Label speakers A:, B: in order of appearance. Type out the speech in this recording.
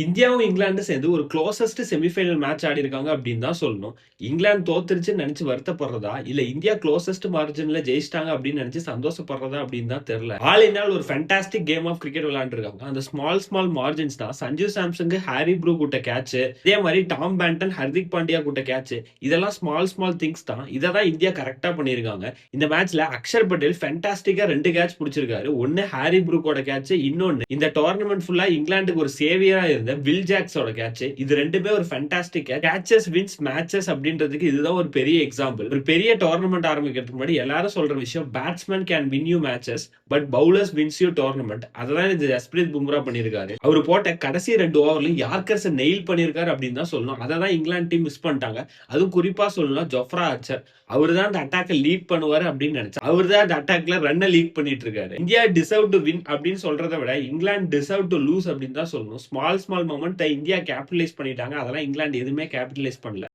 A: இந்தியாவும் இங்கிலாந்து சேர்ந்து ஒரு குளோசஸ்ட் செமிஃபைனல் மேட்ச் ஆடியிருக்காங்க அப்படின்னு தான் சொல்லணும். இங்கிலாந்து தோத்துருச்சுன்னு நினைச்சு வருத்தப்படுறதா, இல்ல இந்தியா குளோசஸ்ட் மார்ஜின்ல ஜெயிச்சிட்டாங்க அப்படின்னு நினைச்சு சந்தோஷப்படுறதா அப்படின்னு தான் தெரியல. ஆல் இன் ஆல் ஒரு ஃபேண்டாஸ்டிக் கேம் ஆஃப் கிரிக்கெட் விளையாண்டுருக்காங்க. அந்த ஸ்மால் மார்ஜின்ஸ் தான் சஞ்சு சாம்சங், ஹாரி ப்ரூக் கூட்ட கேட்ச், இதே மாதிரி டாம் பேண்டன், ஹர்திக் பாண்டியா கூட்ட கேட்ச், இதெல்லாம் ஸ்மால் திங்ஸ் தான். இதை தான் இந்தியா கரெக்டா பண்ணியிருக்காங்க. இந்த மேட்ச்ல அக்ஷர் பட்டேல் ஃபேண்டாஸ்டிக்கா 2 கேட்ச் பிடிச்சிருக்காரு. ஒன்னு ஹாரி ப்ரூக்கோட கேட்ச், இன்னொன்னு இந்த டோர்னமெண்ட் ஃபுல்லா இங்கிலாந்துக்கு ஒரு சேவியரா இருந்த வில் ஜாக்ஸோட கேட்ச். இது ரெண்டுமே ஒரு ஃபேண்டாஸ்டிக் கேட்சஸ் வின்ஸ் மேட்சஸ் அப்படின்றதுக்கு இதுதான் ஒரு பெரிய எக்ஸாம்பிள். ஒரு பெரிய டோர்னமெண்ட் ஆரம்பிக்கிறதுக்கு முன்னாடி எல்லாரும் சொல்ற விஷயம், batsman can win you matches but bowlers win you tournament. அததான் இது ஜஸ்பிரீத் பும்ரா பண்ணிருக்காரு. அவர் போட்ட கடைசி 2 ஓவர்ல யார்கர்ஸ் நெயில் பண்ணிருக்காரு அப்படின்னு தான் சொல்லணும். அதை தான் இங்கிலாந்து டீம் மிஸ் பண்ணிட்டாங்க. அதுவும் குறிப்பா சொல்லணும் ஜொஃப்ரா ஆர்ச்சர். அவர் தான் அந்த அட்டாக்கை லீட் பண்ணுவாரு அப்படின்னு நினைச்சேன். அவர் தான் அந்த அட்டாக்ல ரன்னை லீட் பண்ணிட்டு இருக்காரு. இந்தியா டிசர்வ் டு வின் அப்படின்னு சொல்றதை விட இங்கிலாந்து டிசர்வ் டு லூஸ் அப்படின்னு தான் சொல்லணும். ஸ்மால் மொமெண்ட் இந்தியா கேபிட்டலைஸ் பண்ணிட்டாங்க. அதெல்லாம் இங்கிலாந்து எதுவுமே கேபிட்டலைஸ் பண்ணல.